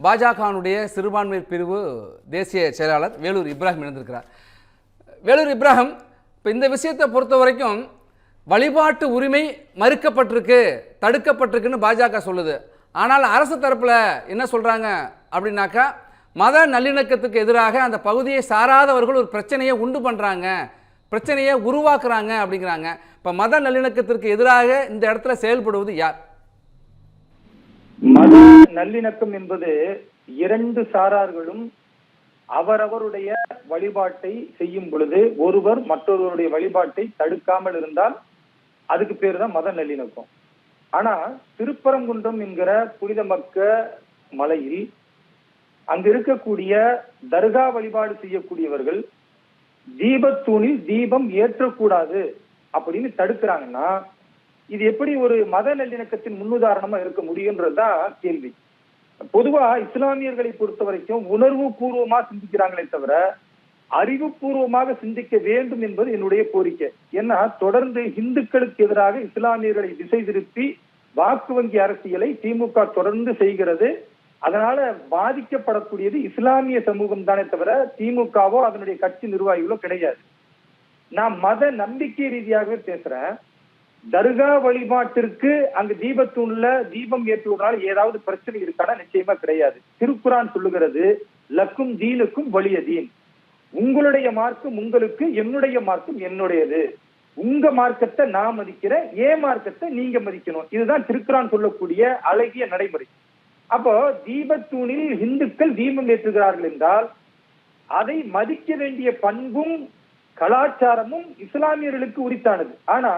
பாஜகனுடைய சிறுபான்மை பிரிவு தேசிய செயலாளர் வேலூர் இப்ராஹிம் இணைந்திருக்கிறார். வேலூர் இப்ராஹிம், இப்போ இந்த விஷயத்தை பொறுத்த வரைக்கும் வழிபாட்டு உரிமை மறுக்கப்பட்டிருக்கு, தடுக்கப்பட்டிருக்குன்னு பாஜக சொல்லுது. ஆனால் அரசு தரப்பில் என்ன சொல்கிறாங்க அப்படின்னாக்கா, மத நல்லிணக்கத்துக்கு எதிராக அந்த பகுதியை சாராதவர்கள் ஒரு பிரச்சனையை உண்டு பண்ணுறாங்க, பிரச்சனையை உருவாக்குறாங்க அப்படிங்கிறாங்க. இப்போ மத நல்லிணக்கத்திற்கு எதிராக இந்த இடத்துல செயல்படுவது யார்? மத நல்லிணக்கம் என்பது இரண்டு சாரார்களும் அவரவருடைய வழிபாட்டை செய்யும் பொழுது ஒருவர் மற்றொருவருடைய வழிபாட்டை தடுக்காமல் இருந்தால் அதுக்கு பேர் தான் மத நல்லிணக்கம். ஆனா திருப்பரங்குன்றம் என்கிற புனிதமக்க மலையில் அங்க இருக்கக்கூடிய தர்கா வழிபாடு செய்யக்கூடியவர்கள் தீபத்தூணில் தீபம் ஏற்றக்கூடாது அப்படின்னு தடுக்கிறாங்கன்னா இது எப்படி ஒரு மத நல்லிணக்கத்தின் முன்னுதாரணமா இருக்க முடியும்ன்றதுதான் கேள்வி. பொதுவா இஸ்லாமியர்களை பொறுத்த வரைக்கும் உணர்வு பூர்வமா சிந்திக்கிறாங்களே தவிர அறிவுபூர்வமாக சிந்திக்க வேண்டும் என்பது என்னுடைய கோரிக்கை. ஏன்னா தொடர்ந்து இந்துக்களுக்கு எதிராக இஸ்லாமியர்களை திசை திருப்பி வாக்கு வங்கி அரசியலை திமுக தொடர்ந்து செய்கிறது. அதனால பாதிக்கப்படக்கூடியது இஸ்லாமிய சமூகம் தானே தவிர திமுகவோ அதனுடைய கட்சி நிர்வாகிகளோ கிடையாது. நான் மத நம்பிக்கை ரீதியாகவே பேசுறேன். தர்கா வழிபாட்டிற்கு அங்கு தீபத்தூண்ல தீபம் ஏற்றுவதனால ஏதாவது பிரச்சனை இருக்கானா? நிச்சயமா கிடையாது. திருக்குரான் சொல்லுகிறது, லக்கும் தீனுக்கும் வலிய தீன், உங்களுடைய மார்க்கம் உங்களுக்கு, என்னுடைய மார்க்கம் என்னுடையது, உங்க மார்க்கத்தை நான் மதிக்கிறேன், ஏன் மார்க்கத்தை நீங்க மதிக்கணும். இதுதான் திருக்குரான் சொல்லக்கூடிய அழகிய நடைமுறை. அப்போ தீபத்தூணில் இந்துக்கள் தீபம் ஏற்றுகிறார்கள் என்றால் அதை மதிக்க வேண்டிய பண்பும் கலாச்சாரமும் இஸ்லாமியர்களுக்கு உரித்தானது. ஆனா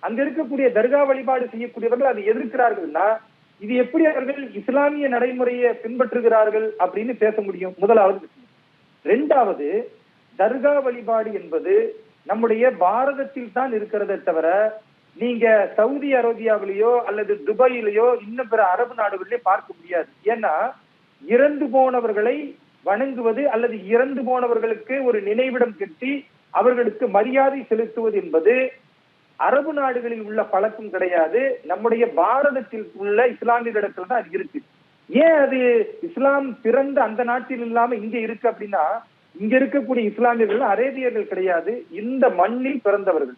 அங்க இருக்கக்கூடிய தர்கா வழிபாடு செய்யக்கூடியவர்கள் அதை எதிர்க்கிறார்கள்னா இது எப்படி அவர்கள் இஸ்லாமிய நடைமுறையை பின்பற்றுகிறார்கள் அப்படின்னு பேச முடியும்? முதலாவது. ரெண்டாவது, தர்கா வழிபாடு என்பது நம்முடைய பாரதத்தில் தான் இருக்கிறதே தவிர நீங்க சவுதி அரேபியாவிலேயோ அல்லது துபாயிலேயோ இன்னும் பிற அரபு நாடுகளிலே பார்க்க முடியாது. ஏன்னா இறந்து போனவர்களை வணங்குவது அல்லது இறந்து போனவர்களுக்கு ஒரு நினைவிடம் கட்டி அவர்களுக்கு மரியாதை செலுத்துவது என்பது அரபு நாடுகளில் உள்ள பழக்கம் கிடையாது. நம்முடைய பாரதத்தில் உள்ள இஸ்லாமியர்களிடத்துல தான் அது இருக்கு. ஏன் அது இஸ்லாம் பிறந்த அந்த நாட்டில் இல்லாம இங்க இருக்கு அப்படின்னா, இங்க இருக்கக்கூடிய இஸ்லாமியர்கள் அரேபியர்கள் கிடையாது, இந்த மண்ணில் பிறந்தவர்கள்.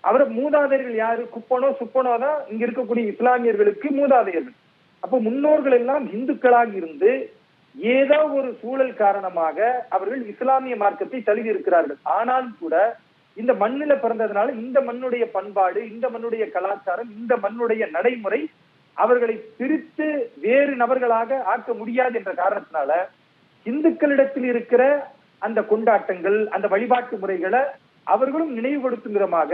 அவர் மூதாதையர்கள் யாரு? குப்பனோ சுப்பனோ தான் இங்க இருக்கக்கூடிய இஸ்லாமியர்களுக்கு மூதாதையர்கள். அப்ப முன்னோர்கள் எல்லாம் இந்துக்களாக இருந்து ஏதோ ஒரு சூழல் காரணமாக அவர்கள் இஸ்லாமிய மார்க்கத்தை தழுவி இருக்கிறார்கள். ஆனால் கூட இந்த மண்ணில பிறந்ததுனால இந்த மண்ணுடைய பண்பாடு, இந்த மண்ணுடைய கலாச்சாரம், இந்த மண்ணுடைய நடைமுறை அவர்களை பிரித்து வேறு நபர்களாக ஆக்க முடியாது என்ற காரணத்தினால இந்துக்களிடத்தில் இருக்கிற அந்த கொண்டாட்டங்கள், அந்த வழிபாட்டு முறைகளை அவர்களும் நினைவுபடுத்துகிறமாக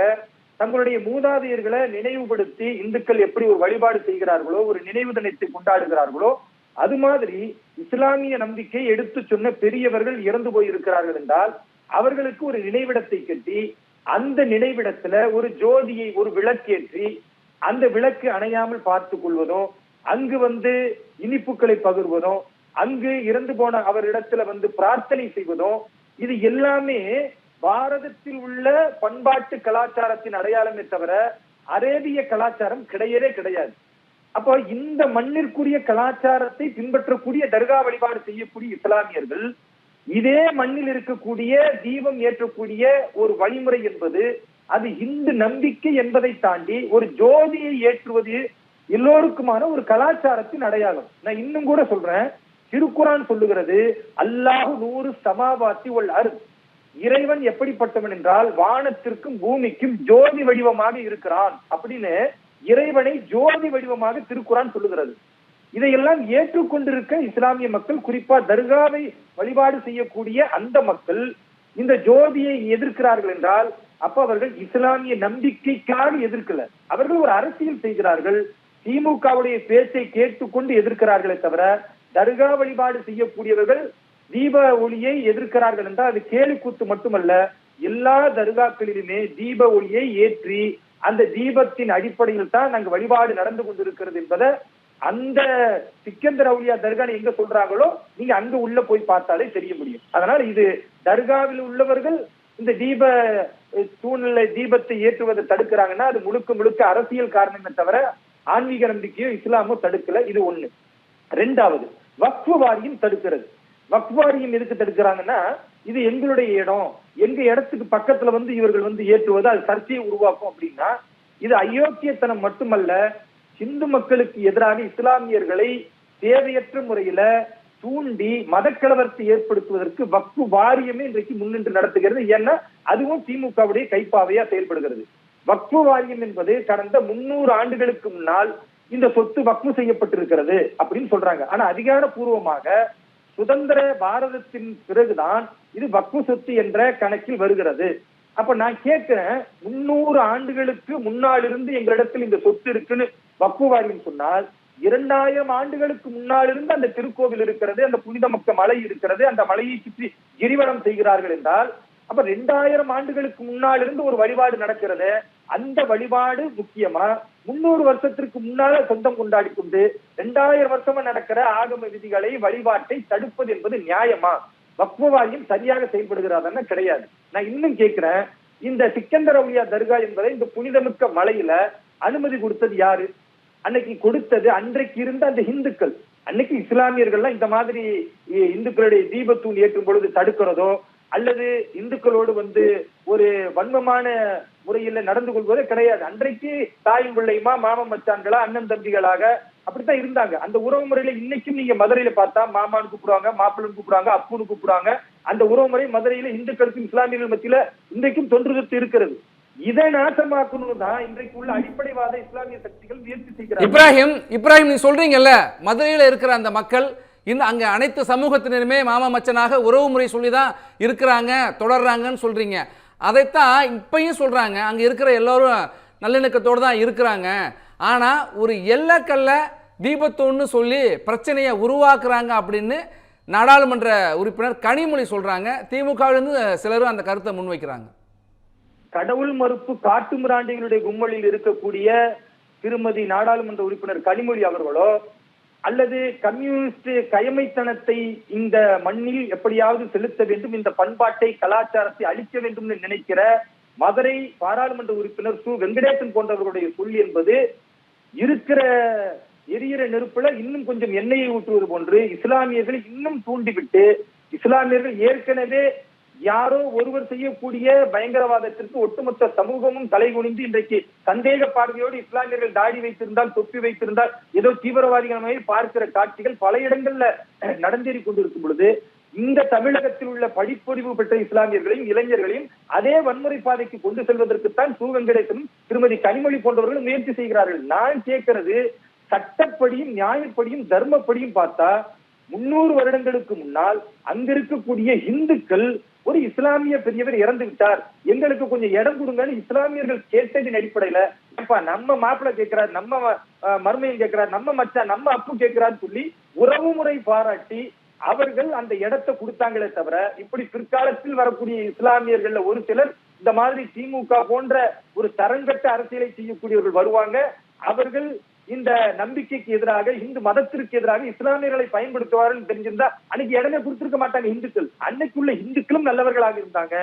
தங்களுடைய மூதாதையர்களை நினைவுபடுத்தி இந்துக்கள் எப்படி ஒரு வழிபாடு செய்கிறார்களோ, ஒரு நினைவு தினத்தை கொண்டாடுகிறார்களோ, அது மாதிரி இஸ்லாமிய நம்பிக்கை எடுத்து சொன்ன பெரியவர்கள் இறந்து போயிருக்கிறார்கள் என்றால் அவர்களுக்கு ஒரு நினைவிடத்தை கட்டி அந்த நினைவிடத்துல ஒரு ஜோதியை, ஒரு விளக்கேற்றி அந்த விளக்கு அணையாமல் பார்த்துக் கொள்வதும், அங்கு இனிப்புகளை பகிர்வதும், அங்கு இறந்து போன அவரிடத்துல பிரார்த்தனை செய்வதும், இது எல்லாமே பாரதத்தில் உள்ள பண்பாட்டு கலாச்சாரத்தின் அடையாளமே தவிர அரேபிய கலாச்சாரம் கிடையவே கிடையாது. அப்போ இந்த மண்ணிற்குரிய கலாச்சாரத்தை பின்பற்றக்கூடிய தர்கா வழிபாடு செய்யக்கூடிய இஸ்லாமியர்கள் இதே மண்ணில் இருக்கக்கூடிய தீபம் ஏற்றக்கூடிய ஒரு வழிமுறை என்பது அது இந்து நம்பிக்கை என்பதை தாண்டி ஒரு ஜோதியை ஏற்றுவது எல்லோருக்குமான ஒரு கலாச்சாரத்தின் அடையாளம். நான் இன்னும் கூட சொல்றேன், திருக்குரான் சொல்லுகிறது, அல்லாஹு நூறு சமாவாத்தி ஒல் அர்த், இறைவன் எப்படிப்பட்டவன் என்றால் வானத்திற்கும் பூமிக்கும் ஜோதி வடிவமாக இருக்கிறான் அப்படின்னு இறைவனை ஜோதி வடிவமாக திருக்குரான் சொல்லுகிறது. இதையெல்லாம் ஏற்றுக்கொண்டிருக்க இஸ்லாமிய மக்கள், குறிப்பா தர்காவை வழிபாடு செய்யக்கூடிய அந்த மக்கள் இந்த ஜோதியை எதிர்க்கிறார்கள் என்றால் அப்ப அவர்கள் இஸ்லாமிய நம்பிக்கைக்காக எதிர்க்கல, அவர்கள் ஒரு அரசியல் செய்கிறார்கள். திமுகவுடைய பேச்சை கேட்டுக்கொண்டு எதிர்க்கிறார்களே தவிர தர்கா வழிபாடு செய்யக்கூடியவர்கள் தீப ஒளியை எதிர்க்கிறார்கள் என்றால் அது கேலி கூத்து மட்டுமல்ல. எல்லா தர்காக்களிலுமே தீப ஒளியை ஏற்றி அந்த தீபத்தின் அடிப்படையில் தான் நாங்கள் வழிபாடு நடந்து கொண்டிருக்கிறது என்பதை அந்த சிக்கந்தர் அவுலியா தர்கா எங்க சொல்றாங்களோ நீங்க அங்க உள்ள போய் பார்த்தாலே தெரிய முடியும். அதனால இது தர்காவில் உள்ளவர்கள் இந்த தூணில் தீபத்தை ஏற்றுவதை தடுக்கிறாங்கன்னா அது முழுக்க முழுக்க அரசியல் காரணமே தவிர ஆன்மீக நம்பிக்கையோ இஸ்லாமோ தடுக்கல. இது ஒண்ணு. ரெண்டாவது, வக்ஃபு வாரியம் தடுக்கிறது. வக்ஃபு வாரியம் எதுக்கு தடுக்கிறாங்கன்னா, இது எங்களுடைய இடம், எங்க இடத்துக்கு பக்கத்துல இவர்கள் ஏற்றுவது அது சர்ச்சையை உருவாக்கும் அப்படின்னா, இது அயோக்கியத்தனம் மட்டுமல்ல, இந்து மக்களுக்கு எதிராக இஸ்லாமியர்களை தேவையற்ற முறையில தூண்டி மதக்கலவரத்தை ஏற்படுத்துவதற்கு வக்ஃபு வாரியமே இன்றைக்கு முன்னின்று நடத்துகிறது. ஏன்னா அதுவும் திமுகவுடைய கைப்பாவையா செயல்படுகிறது. வக்ஃபு வாரியம் என்பது கடந்த 300 ஆண்டுகளுக்கு முன்னால் இந்த சொத்து வக்ஃபு செய்யப்பட்டிருக்கிறது அப்படின்னு சொல்றாங்க. ஆனா அதிகாரப்பூர்வமாக சுதந்திர பாரதத்தின் பிறகுதான் இது வக்ஃபு சொத்து என்ற கணக்கில் வருகிறது. அப்ப நான் கேட்கிறேன், 300 ஆண்டுகளுக்கு முன்னால் இருந்து எங்களிடத்தில் இந்த சொத்து இருக்குன்னு வக்ஃபு வாரியம் சொன்னால், 2000 ஆண்டுகளுக்கு முன்னால் இருந்து அந்த திருக்கோவில் இருக்கிறது, அந்த புனித மக்க மலை இருக்கிறது, அந்த மலையை சுற்றி கிரிவலம் செய்கிறார்கள் என்றால், அப்ப 2000 ஆண்டுகளுக்கு முன்னால் இருந்து ஒரு வழிபாடு நடக்கிறது. அந்த வழிபாடு முக்கியமா? 300 வருஷத்திற்கு முன்னால சொந்தம் கொண்டாடி கொண்டு 2000 வருஷமா நடக்கிற ஆகம விதிகளை வழிபாட்டை தடுப்பது என்பது நியாயமா? வக்ஃபு வாரியம் சரியாக செயல்படுகிறாதான்னா கிடையாது. நான் இன்னும் கேட்கிறேன், இந்த சிக்கந்தர் அவுலியா தர்கா என்பதை இந்த புனிதமிக்க மலையில அனுமதி கொடுத்தது யாரு? அன்னைக்கு கொடுத்தது அன்றைக்கு இருந்த அந்த இந்துக்கள். அன்னைக்கு இஸ்லாமியர்கள்லாம் இந்த மாதிரி இந்துக்களுடைய தீபத்தூள் ஏற்றும் பொழுது தடுக்கிறதோ அல்லது இந்துக்களோடு ஒரு வன்மமான முறையில நடந்து கொள்வதே கிடையாது. அன்றைக்கு தாயும் பிள்ளையுமா, மாமன் மச்சான்களா, அண்ணன் தம்பிகளாக அப்படித்தான் இருந்தாங்க. அந்த உறவு முறையில இன்னைக்கும் நீங்க மதுரையில பார்த்தா மாமான்னு கூப்பிடுவாங்க, மாப்பிள்ளன்னு கூப்பிடுவாங்க, அப்புன்னு கூப்பிடுவாங்க. அந்த உறவு முறை மதுரையில இந்துக்களுக்கும் இஸ்லாமியர்கள் மத்தியில இன்றைக்கும் தொன்று இருக்கிறது. இதை நாசமாக்கணும் தான் இன்றைக்கு உள்ள அடிப்படைவாத இஸ்லாமிய சக்திகள் முயற்சி செய்கிறார்கள். இப்ராஹிம் நீ சொல்றீங்கல்ல, மதுரையில இருக்கிற அந்த மக்கள் அங்க அனைத்து சமூகத்தினருமே மாமா மச்சனாக உறவு முறை சொல்லிதான் இருக்கிறாங்க, தொடர்றாங்கன்னு சொல்றீங்க. அதைத்தான் இப்பயும் சொல்றாங்க, அங்க இருக்கிற எல்லாரும் நல்லிணக்கத்தோடு தான் இருக்கிறாங்க. ஆனா ஒரு எல்லக்கல்ல தீபத்தோன்னு சொல்லி பிரச்சனையை உருவாக்குறாங்க அப்படின்னு நாடாளுமன்ற உறுப்பினர் கனிமொழி சொல்றாங்க. திமுகவிலிருந்து சிலரும் அந்த கருத்தை முன்வைக்கிறாங்க. கடவுள் மறுப்பு காட்டு மிராண்டிகளுடைய கும்பலில் இருக்கக்கூடிய திருமதி நாடாளுமன்ற உறுப்பினர் கனிமொழி அவர்களோ அல்லது கம்யூனிஸ்ட் கயமைத்தனத்தை இந்த மண்ணில் எப்படியாவது செலுத்த வேண்டும், இந்த பண்பாட்டை கலாச்சாரத்தை அழிக்க வேண்டும் என்று நினைக்கிற மதுரை பாராளுமன்ற உறுப்பினர் சு வெங்கடேசன் போன்றவர்களுடைய சொல் என்பது இருக்கிற எரியிற நெருப்புல இன்னும் கொஞ்சம் எண்ணெயை ஊற்றுவது போன்று இஸ்லாமியர்களை இன்னும் தூண்டிவிட்டு, இஸ்லாமியர்கள் ஏற்கனவே யாரோ ஒருவர் செய்யக்கூடிய பயங்கரவாதத்திற்கு ஒட்டுமொத்த சமூகமும் தலைகுனிந்து இன்றைக்கு சந்தேக பார்வையோடு இஸ்லாமியர்கள் தாடி வைத்திருந்தால், தொப்பி வைத்திருந்தால் ஏதோ தீவிரவாதிகள் பார்க்கிற காட்சிகள் பல இடங்கள்ல நடந்தேறி கொண்டிருக்கும் பொழுது, இந்த தமிழகத்தில் உள்ள படிப்பறிவு பெற்ற இஸ்லாமியர்களையும் இளைஞர்களையும் அதே வன்முறை பாதைக்கு கொண்டு செல்வதற்குத்தான் சு வெங்கடேசனும் திருமதி கனிமொழி போன்றவர்கள் முயற்சி செய்கிறார்கள். நான் கேட்கிறது, சட்டப்படியும் நியாயப்படியும் தர்மப்படியும் பார்த்தா 300 வருடங்களுக்கு முன்னால் அங்க இருக்கக்கூடிய இந்துக்கள் ஒரு இஸ்லாமிய பெரியவர் இறந்து விட்டார், எங்களுக்கு கொஞ்சம் இடம் கொடுங்கன்னு இஸ்லாமியர்கள் கேட்டதின் அடிப்படையில, நம்ம மாப்பிள்ளை கேட்கிறார், நம்ம மருமையன் கேட்கிறார், நம்ம மச்சான், நம்ம அப்பு கேட்கிறான்னு சொல்லி உறவு முறை பாராட்டி அவர்கள் அந்த இடத்தை கொடுத்தாங்களே தவிர, இப்படி பிற்காலத்தில் வரக்கூடிய இஸ்லாமியர்கள் ஒரு சிலர் இந்த மாதிரி திமுக போன்ற ஒரு தரங்கட்ட அரசியலை செய்யக்கூடியவர்கள் வருவாங்க. அவர்கள் இந்த நம்பிக்கைக்கு எதிராக, இந்து மதத்திற்கு எதிராக இஸ்லாமியர்களை பயன்படுத்துவார்கள் தெரிஞ்சிருந்தா அன்னைக்கு இடமே கொடுத்திருக்க மாட்டாங்க இந்துக்கள். அன்னைக்குள்ள இந்துக்களும் நல்லவர்களாக இருந்தாங்க,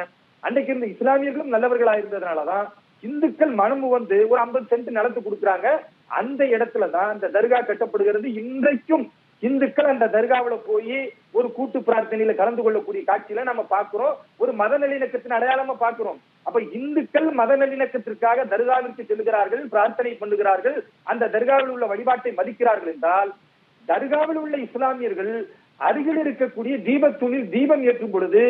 அன்னைக்கு இருந்த இஸ்லாமியர்களும் நல்லவர்களாக இருந்ததுனாலதான் இந்துக்கள் மனம் ஒரு 50 சென்ட் நிலத்து கொடுக்குறாங்க. அந்த இடத்துலதான் அந்த தர்கா கட்டப்படுகிறது. இன்றைக்கும் இந்துக்கள் அந்த தர்காவில போய் ஒரு கூட்டு பிரார்த்தனையில கலந்து கொள்ளக்கூடிய காட்சியில நம்ம பார்க்கிறோம். ஒரு மத நல்லிணக்கத்தின் அடையாளமா பார்க்கிறோம். அப்ப இந்துக்கள் மத நல்லிணக்கத்திற்காக தர்காவிற்கு செல்கிறார்கள், பிரார்த்தனை பண்ணுகிறார்கள், அந்த தர்காவில் உள்ள வழிபாட்டை மதிக்கிறார்கள் என்றால், தர்காவில் உள்ள இஸ்லாமியர்கள் அருகில் இருக்கக்கூடிய தீபத்தூணில் தீபம் ஏற்றும் பொழுது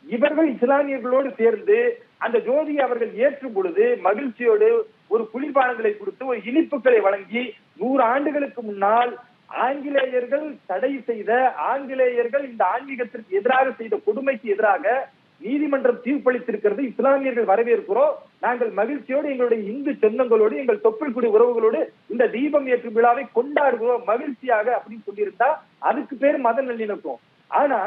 இவர்கள் இஸ்லாமியர்களோடு சேர்ந்து அந்த ஜோதியை அவர்கள் ஏற்றும் பொழுது மகிழ்ச்சியோடு ஒரு குளிர்பானங்களை கொடுத்து ஒரு இனிப்புகளை வழங்கி 100 ஆண்டுகளுக்கு முன்னால் ஆங்கிலேயர்கள் தடை செய்த, ஆங்கிலேயர்கள் இந்த ஆன்மீகத்திற்கு எதிராக செய்த கொடுமைக்கு எதிராக நீதிமன்றம் தீர்ப்பளித்திருக்கிறது. இஸ்லாமியர்கள் வரவேற்கிறோம், நாங்கள் மகிழ்ச்சியோடு எங்களுடைய இந்து சொந்தங்களோடு எங்கள் தொப்புள்குடி உறவுகளோடு இந்த தீபம் ஏற்றும் விழாவை கொண்டாடுகிறோம் மகிழ்ச்சியாக அப்படின்னு சொல்லியிருந்தா அதுக்கு பேர் மத நல்லிணக்கம். ஆனா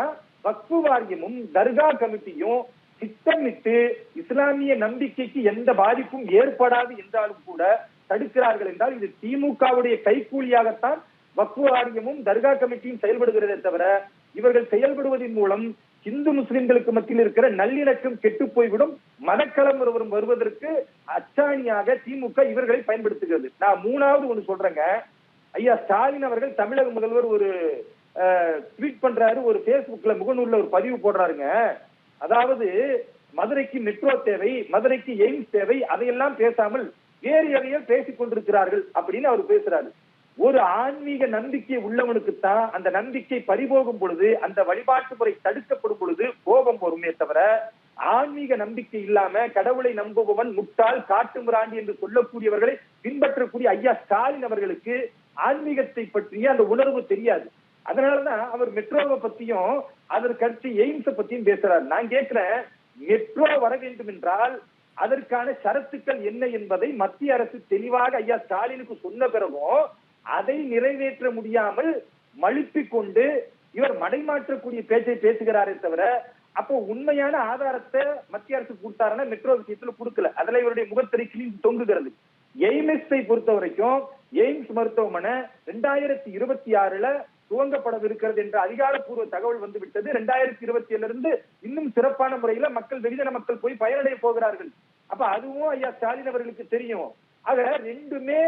வக்ஃபு வாரியமும் தர்கா கமிட்டியும் திட்டமிட்டு இஸ்லாமிய நம்பிக்கைக்கு எந்த பாதிப்பும் ஏற்படாது என்றாலும் கூட தடுக்கிறார்கள் என்றால் இது திமுகவுடைய கைக்கூலியாகத்தான் வக்ஃபு வாரியமும் தர்கா கமிட்டியும் செயல்படுகிறதே தவிர, இவர்கள் செயல்படுவதன் மூலம் இந்து முஸ்லிம்களுக்கு மத்தியில் இருக்கிற நல்லிணக்கம் கெட்டு போய்விடும், மனக்கலவரம் வருவதற்கு அச்சாணியாக திமுக இவர்களை பயன்படுத்துகிறது. நான் 3வது ஒண்ணு சொல்றேங்க. ஐயா ஸ்டாலின் அவர்கள் தமிழக முதல்வர் ஒரு ட்வீட் பண்றாரு, ஒரு பேஸ்புக்ல முகநூல்ல ஒரு பதிவு போடுறாருங்க. அதாவது மதுரைக்கு மெட்ரோ தேவை, மதுரைக்கு எய்ம்ஸ் தேவை, அதையெல்லாம் பேசாமல் வேறு எதையோ பேசிக் கொண்டிருக்கிறார்கள் அப்படின்னு அவர் பேசுறாரு. ஒரு ஆன்மீக நம்பிக்கை உள்ளவனுக்குத்தான் அந்த நம்பிக்கை பறிபோகும் பொழுது, அந்த வழிபாட்டு முறை தடுக்கப்படும் பொழுது கோபம் வருமே தவிர, ஆன்மீக நம்பிக்கை இல்லாம கடவுளை நம்புபவன் முட்டாள், காட்டு மிராண்டி என்று சொல்லக்கூடியவர்களை பின்பற்றக்கூடிய ஐயா ஸ்டாலின் அவர்களுக்கு ஆன்மீகத்தை பற்றிய அந்த உணர்வு தெரியாது. அதனாலதான் அவர் மெட்ரோவை பத்தியும் அதற்கடுத்து எய்ம்ஸ பத்தியும் பேசுறாரு. நான் கேட்கிறேன், மெட்ரோ வர வேண்டும் என்றால் அதற்கான ஷரத்துக்கள் என்ன என்பதை மத்திய அரசு தெளிவாக ஐயா ஸ்டாலினுக்கு சொன்ன பிறகும் அதை நிறைவேற்ற முடியாமல் மழுப்பிக் கொண்டு இவர் மடைமாற்றக்கூடிய பேச்சை பேசுகிறாரே தவிர, அப்போ உண்மையான ஆதாரத்தை மத்திய அரசு கொடுத்தாருன்னா மெட்ரோ விஷயத்துல கொடுக்கல. அதுல இவருடைய முகத்திரை கிழிந்து தொங்குகிறது. எய்ம்ஸை பொறுத்த வரைக்கும் எய்ம்ஸ் மருத்துவமனை 2026ல துவங்கப்படவிருக்கிறது என்ற அதிகாரப்பூர்வ தகவல் வந்துவிட்டது. 2027 இருந்து இன்னும் சிறப்பான முறையில வெகுஜன மக்கள் போய் பயனடைய போகிறார்கள். அப்ப அதுவும் ஐயா ஸ்டாலின் அவர்களுக்கு தெரியும். ஆக ரெண்டுமே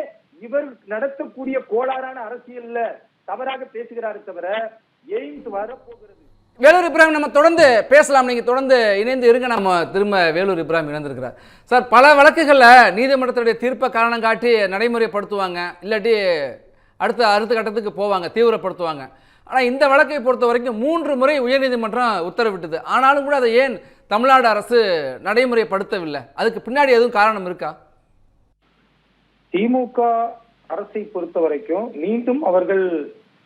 இவர் நடத்தக்கூடிய கோளாறான அரசியல்ல தவறாக பேசுகிறாரு தவிர எய்ம்ஸ் வரப்போகிறது. வேலூர் இப்ராஹிம் நம்ம தொடர்ந்து பேசலாம், நீங்க தொடர்ந்து இணைந்து இருங்க. நம்ம திரும்ப வேலூர் இப்ராஹிம் இணைந்திருக்கிறார். சார், பல வழக்குகளில் நீதிமன்றத்துடைய தீர்ப்பை காரணம் காட்டி நடைமுறைப்படுத்துவாங்க, இல்லாட்டி அடுத்த கட்டத்துக்கு போவாங்க, தீவிரப்படுத்துவாங்க. ஆனால் இந்த வழக்கை பொறுத்த வரைக்கும் 3 முறை உயர்நீதிமன்றம் உத்தரவிட்டது. ஆனாலும் கூட அதை ஏன் தமிழ்நாடு அரசு நடைமுறைப்படுத்தவில்லை? அதுக்கு பின்னாடி எதுவும் காரணம் இருக்கா? திமுக அரசை பொறுத்த வரைக்கும் மீண்டும் அவர்கள்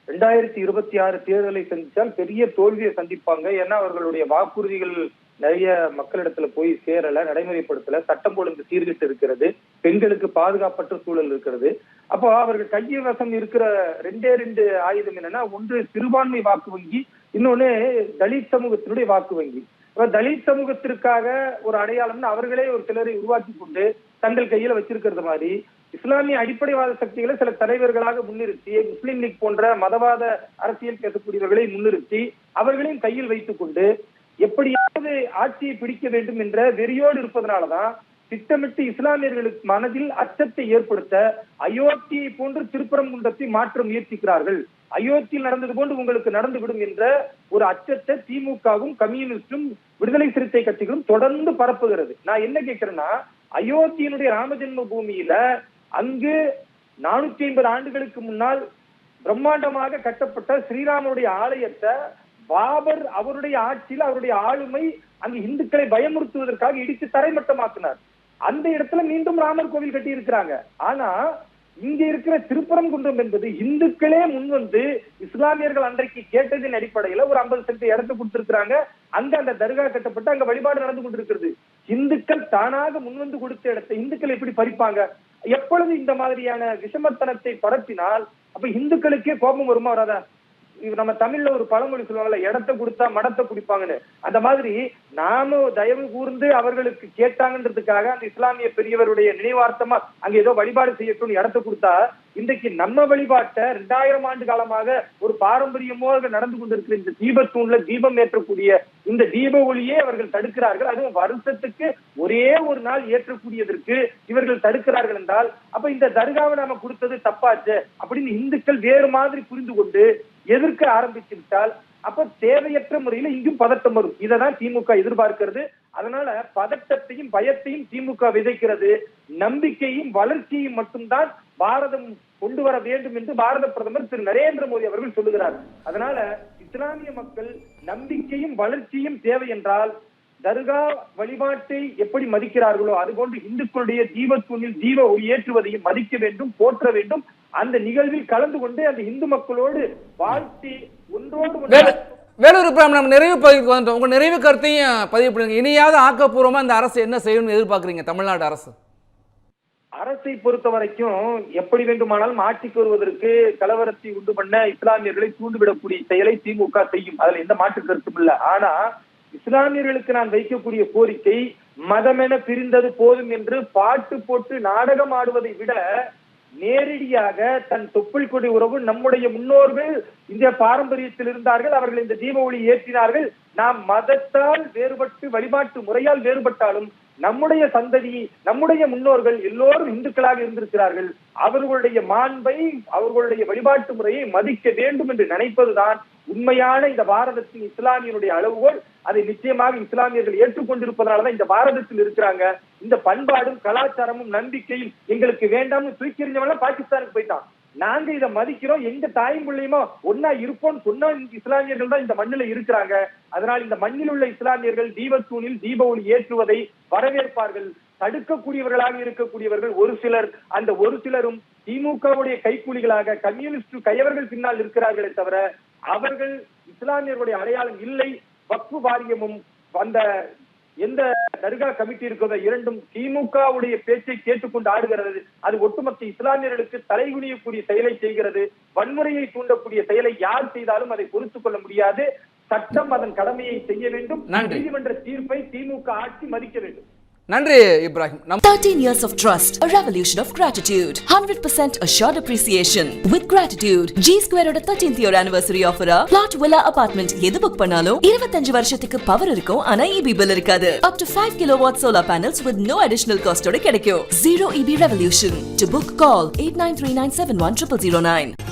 2026 தேர்தலை சந்தித்தால் பெரிய தோல்வியை சந்திப்பாங்க. ஏன்னா அவர்களுடைய வாக்குறுதிகள் நிறைய மக்களிடத்துல போய் சேரல, நடைமுறைப்படுத்தல, சட்டம் ஒழுங்கு சீர்கிட்டு இருக்கிறது, பெண்களுக்கு பாதுகாப்பற்ற சூழல் இருக்கிறது. அப்போ அவர்கள் கைவசம் இருக்கிற 2 ஆயுதம் என்னன்னா, ஒன்று சிறுபான்மை வாக்கு வங்கி, இன்னொன்னு தலித் சமூகத்தினுடைய வாக்கு வங்கி. தலித் சமூகத்திற்காக ஒரு அடையாளம்னு அவர்களே ஒரு சிலரை உருவாக்கி கொண்டு தங்கள் கையில வச்சிருக்கிறது மாதிரி, இஸ்லாமிய அடிப்படைவாத சக்திகளை சில தலைவர்களாக முன்னிறுத்தி, முஸ்லீம் லீக் போன்ற மதவாத அரசியல் பேசக்கூடியவர்களை முன்னிறுத்தி அவர்களையும் கையில் வைத்துக் கொண்டு எப்படியாவது ஆட்சியை பிடிக்க வேண்டும் என்ற வெறியோடு இருப்பதனாலதான் திட்டமிட்டு இஸ்லாமியர்களுக்கு மனதில் அச்சத்தை ஏற்படுத்த அயோத்தியை போன்று திருப்பரங்குன்றத்தை மாற்ற முயற்சிக்கிறார்கள். அயோத்தியில் நடந்தது போன்று உங்களுக்கு நடந்துவிடும் என்ற ஒரு அச்சத்தை திமுகவும் கம்யூனிஸ்டும் விடுதலை சிறுத்தை கட்சிகளும் தொடர்ந்து பரப்புகிறது. நான் என்ன கேட்கிறேன்னா, அயோத்தியினுடைய ராமஜென்ம பூமியில அங்கு 450 ஆண்டுகளுக்கு முன்னால் பிரம்மாண்டமாக கட்டப்பட்ட ஸ்ரீராமனுடைய ஆலயத்தை பாபர் அவருடைய ஆட்சியில் அவருடைய ஆளுமை அங்கு இந்துக்களை பயமுறுத்துவதற்காக இடித்து தரைமட்டமாக்கினார். அந்த இடத்துல மீண்டும் ராமர் கோவில் கட்டி இருக்கிறாங்க. ஆனா இங்க இருக்கிற திருப்பரங்குன்றம் என்பது இந்துக்களே முன்வந்து இஸ்லாமியர்கள் அன்றைக்கு கேட்டதின் அடிப்படையில ஒரு 50 சென்ட் இடத்தை கொடுத்திருக்கிறாங்க. அங்க அந்த தர்கா கட்டப்பட்டு அங்க வழிபாடு நடந்து கொண்டிருக்கிறது. இந்துக்கள் தானாக முன்வந்து கொடுத்த இடத்தை இந்துக்கள் எப்படி பறிப்பாங்க? எப்பொழுது இந்த மாதிரியான விஷமத்தனத்தை பரப்பினால் அப்ப இந்துக்களுக்கே கோபம் வருமா வராதா? நம்ம தமிழ்ல ஒரு பழமொழி சொல்லுவாங்கல்ல, இடத்தை கொடுத்தா மடத்தை குடிப்பாங்கன்னு. அந்த மாதிரி நாமும் தயவு கூர்ந்து அவர்களுக்கு கேட்டாங்கன்றதுக்காக அந்த இஸ்லாமிய பெரியவருடைய நினைவார்த்தமா அங்க ஏதோ வழிபாடு செய்யட்டும் இடத்தை கொடுத்தா, இன்றைக்கு நம்ம வழிபாட்டை 2000 ஆண்டு காலமாக ஒரு பாரம்பரியமாக நடந்து கொண்டிருக்கிற இந்த தீபத்தூண்ல தீபம் ஏற்றக்கூடிய இந்த தீப ஒளியே அவர்கள் தடுக்கிறார்கள். அதுவும் வருஷத்துக்கு ஒரே ஒரு நாள் ஏற்றக்கூடியதற்கு இவர்கள் தடுக்கிறார்கள் என்றால், அப்ப இந்த தர்காவை நாம கொடுத்தது தப்பாச்சு அப்படின்னு இந்துக்கள் வேறு மாதிரி புரிந்து கொண்டு எதிர்க்க ஆரம்பித்து விட்டால் அப்ப தேவையற்ற முறையில இங்கும் பதட்டம் வரும். இததான் திமுக எதிர்பார்க்கிறது. அதனால பதட்டத்தையும் பயத்தையும் திமுக விதைக்கிறது. நம்பிக்கையும் வளர்ச்சியையும் மட்டும்தான் பாரதம் கொண்டு வர வேண்டும் என்று பாரத பிரதமர் திரு நரேந்திர மோடி அவர்கள் சொல்லுகிறார். அதனால இஸ்லாமிய மக்கள் நம்பிக்கையும் வளர்ச்சியும் தேவை என்றால் தர்கா வழிபாட்டை எப்படி மதிக்கிறார்களோ அதுபோன்று இந்துக்களுடைய தீபத்தூணில் தீப ஒளி ஏற்றுவதையும் மதிக்க வேண்டும், போற்ற வேண்டும். அந்த நிகழ்வில் கலந்து கொண்டு அந்த இந்து மக்களோடு வாழ்த்தி ஒன்றோடு வேலூர் இப்ராஹிம், நம்ம நிறைவு பதிவுக்கு வந்துட்டோம். உங்க நிறைவு கருத்தையும் பதிவு பண்ணுங்க. இனியாவது ஆக்கப்பூர்வமா இந்த அரசு என்ன செய்யணும்னு எதிர்பார்க்குறீங்க? தமிழ்நாடு அரசு அரசை பொறுத்த வரைக்கும் எப்படி வேண்டுமானாலும் ஆட்சிக்கு வருவதற்கு கலவரத்தை உண்டு பண்ண இஸ்லாமியர்களை தூண்டிவிடக்கூடிய செயலை திமுக செய்யும். அதுல எந்த மாற்று கருத்தும் இல்லை. ஆனா இஸ்லாமியர்களுக்கு நான் வைக்கக்கூடிய கோரிக்கை, மதமென பிரிந்தது போதும் என்று பாட்டு போட்டு நாடகம் ஆடுவதை விட நேரடியாக தன் தொப்புள் கொடி உறவு நம்முடைய முன்னோர்கள் இந்த பாரம்பரியத்தில் இருந்தார்கள், அவர்கள் இந்த தீப ஒளி ஏற்றினார்கள். நாம் மதத்தால் வேறுபட்டு வழிபாட்டு முறையால் வேறுபட்டாலும் நம்முடைய சந்ததி, நம்முடைய முன்னோர்கள் எல்லோரும் இந்துக்களாக இருந்திருக்கிறார்கள். அவர்களுடைய மாண்பை, அவர்களுடைய வழிபாட்டு முறையை மதிக்க வேண்டும் என்று நினைப்பதுதான் உண்மையான இந்த பாரதத்தின் இஸ்லாமியனுடைய அளவுகோல். அதை நிச்சயமாக இஸ்லாமியர்கள் ஏற்றுக்கொண்டிருப்பதனாலதான் இந்த பாரதத்தில் இருக்கிறாங்க. இந்த பண்பாடும் கலாச்சாரமும் நம்பிக்கையும் எங்களுக்கு வேண்டாம்னு தூக்கி எறிஞ்சவெல்லாம் பாகிஸ்தானுக்கு போயிட்டான். நாங்க இதை மதிக்கிறோம், எங்க தாயும் பிள்ளையுமோ ஒன்னா இருப்போம்னு சொன்னா இஸ்லாமியர்கள் தான் இந்த மண்ணில இருக்கிறாங்க. அதனால் இந்த மண்ணில் உள்ள இஸ்லாமியர்கள் தீபத்தூணில் தீப ஒளி ஏற்றுவதை வரவேற்பார்கள். தடுக்கக்கூடியவர்களாக இருக்கக்கூடியவர்கள் ஒரு சிலர், அந்த ஒரு சிலரும் திமுகவுடைய கைக்கூலிகளாக கம்யூனிஸ்ட் கயவர்கள் பின்னால் இருக்கிறார்களே தவிர அவர்கள் இஸ்லாமியர்களுடைய அடையாளம் இல்லை. வக்ஃபு வாரியமும் அந்த எந்த தர்கா கமிட்டி இருக்கிறதோ இரண்டும் திமுகவுடைய பேச்சை கேட்டுக்கொண்டு ஆடுகிறது. அது ஒட்டுமொத்த இஸ்லாமியர்களுக்கு தலைகுனியக்கூடிய செயலை செய்கிறது. வன்முறையை தூண்டக்கூடிய செயலை யார் செய்தாலும் அதை பொறுத்துக் கொள்ள முடியாது. சட்டம் அதன் கடமையை செய்ய வேண்டும். நீதிமன்ற தீர்ப்பை திமுக ஆட்சி மதிக்க வேண்டும். நன்றி Ibrahim. 13 years of trust, a revolution of gratitude, 100% assured appreciation. With gratitude, G Square oda 13th year anniversary offer plot villa apartment எது புக் பண்ணாலும் 25 வருஷத்துக்கு பவர் இருக்கும். ஆனா EB bill இருக்காது. Up to 5 kilowatt solar panels with no additional cost ஓட கிடைக்கும். Zero EB revolution. To book, call 8939710009.